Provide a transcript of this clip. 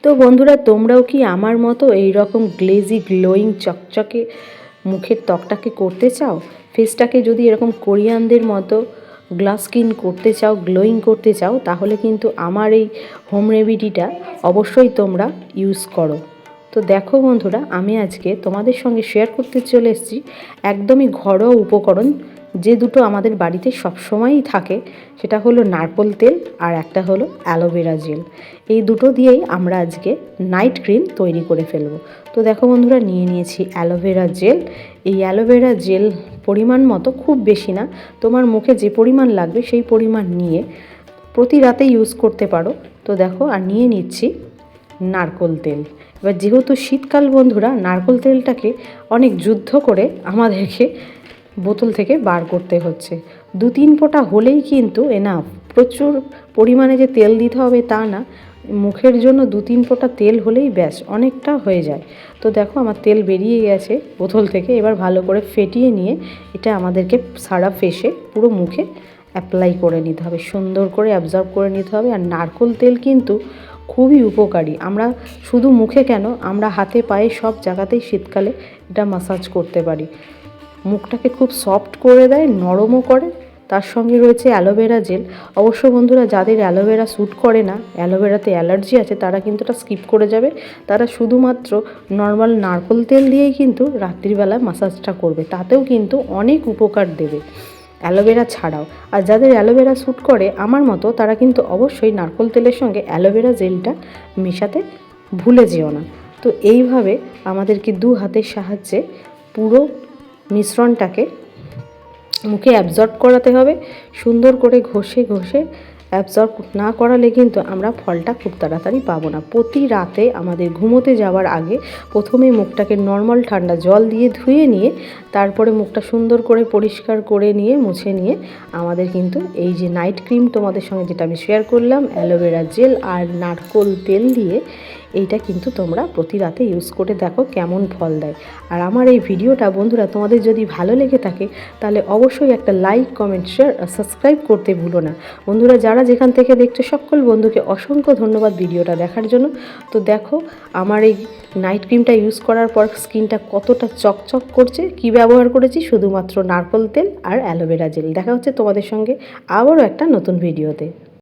তো বন্ধুরা, তোমরাও কি আমার মতো এই রকম গ্লেজি গ্লোয়িং চকচকে মুখের ত্বকটাকে করতে চাও? ফেসটাকে যদি এরকম কোরিয়ানদের মতো গ্লাস স্কিন করতে চাও, গ্লোয়িং করতে চাও, তাহলে কিন্তু আমার এই হোম রেমেডিটা অবশ্যই তোমরা ইউজ করো। তো দেখো বন্ধুরা, আমি আজকে তোমাদের সঙ্গে শেয়ার করতে চলে এসেছি একদমই ঘরোয়া উপকরণ, যে দুটো আমাদের বাড়িতে সবসময়ই থাকে। সেটা হলো নারকেল তেল আর একটা হলো অ্যালোভেরা জেল। এই দুটো দিয়েই আমরা আজকে নাইট ক্রিম তৈরি করে ফেলবো। তো দেখো বন্ধুরা, নিয়ে নিয়েছি অ্যালোভেরা জেল। এই অ্যালোভেরা জেল পরিমাণ মতো, খুব বেশি না, তোমার মুখে যে পরিমাণ লাগবে সেই পরিমাণ নিয়ে প্রতি রাতে ইউজ করতে পারো। তো দেখো, আর নিয়ে নিচ্ছি নারকেল তেল। এবার যেহেতু শীতকাল বন্ধুরা, নারকেল তেলটাকে অনেক যুদ্ধ করে আমাদেরকে বোতল থেকে বার করতে হচ্ছে। 2-3 ফোঁটা হলেই কিন্তু এনাফ। প্রচুর পরিমাণে যে তেল দিতে হবে তা না, মুখের জন্য 2-3 ফোঁটা তেল হলেই ব্যাস অনেকটা হয়ে যায়। তো দেখো, আমার তেল বেরিয়ে গেছে বোতল থেকে। এবার ভালো করে ফেটিয়ে নিয়ে এটা আমাদেরকে সারা ফেসে, পুরো মুখে অ্যাপ্লাই করে নিতে হবে, সুন্দর করে অ্যাবজর্ব করে নিতে হবে। আর নারকেল তেল কিন্তু খুবই উপকারী। আমরা শুধু মুখে কেন, আমরা হাতে পায়ে সব জায়গাতেই শীতকালে এটা ম্যাসাজ করতে পারি। মুখটাকে খুব সফট করে দেয়, নরমও করে। তার সঙ্গে রয়েছে অ্যালোভেরা জেল। অবশ্য বন্ধুরা, যাদের অ্যালোভেরা স্যুট করে না, অ্যালোভেরাতে অ্যালার্জি আছে, তারা কিন্তু এটা স্কিপ করে যাবে। তারা শুধুমাত্র নর্মাল নারকেল তেল দিয়েই কিন্তু রাত্রিবেলা ম্যাসাজটা করবে, তাতেও কিন্তু অনেক উপকার দেবে অ্যালোভেরা ছাড়াও। আর যাদের অ্যালোভেরা স্যুট করে আমার মতো, তারা কিন্তু অবশ্যই নারকেল তেলের সঙ্গে অ্যালোভেরা জেলটা মেশাতে ভুলে যেও না। তো এইভাবে আমাদেরকে 2 হাতের সাহায্যে পুরো মিশ্রণটাকে মুখে অ্যাবজর্ব করাতে হবে। সুন্দর করে ঘষে ঘষে অ্যাবজর্ব না করালে কিন্তু আমরা ফলটা খুব তাড়াতাড়ি পাবো না। প্রতি রাতে আমাদের ঘুমোতে যাওয়ার আগে প্রথমে মুখটাকে নর্মাল ঠান্ডা জল দিয়ে ধুয়ে নিয়ে, তারপরে মুখটা সুন্দর করে পরিষ্কার করে নিয়ে, মুছে নিয়ে আমাদের কিন্তু এই যে নাইট ক্রিম তোমাদের সঙ্গে যেটা আমি শেয়ার করলাম, অ্যালোভেরা জেল আর নারকেল তেল দিয়ে, এইটা কিন্তু তোমরা প্রতি রাতে ইউজ করে দেখো কেমন ফল দেয়। আর আমার এই ভিডিওটা বন্ধুরা তোমাদের যদি ভালো লেগে থাকে, তাহলে অবশ্যই একটা লাইক, কমেন্ট, শেয়ার আর সাবস্ক্রাইব করতে ভুলো না। বন্ধুরা, যারা যেখান থেকে দেখছো সকল বন্ধুকে অসংখ্য ধন্যবাদ ভিডিওটা দেখার জন্য। তো দেখো, আমার এই নাইট ক্রিমটা ইউজ করার পর স্কিনটা কতটা চকচক করছে। কি ব্যবহার করেছি? শুধুমাত্র নারকেল তেল আর অ্যালোভেরা জেল। দেখা হচ্ছে তোমাদের সঙ্গে আবারও একটা নতুন ভিডিওতে।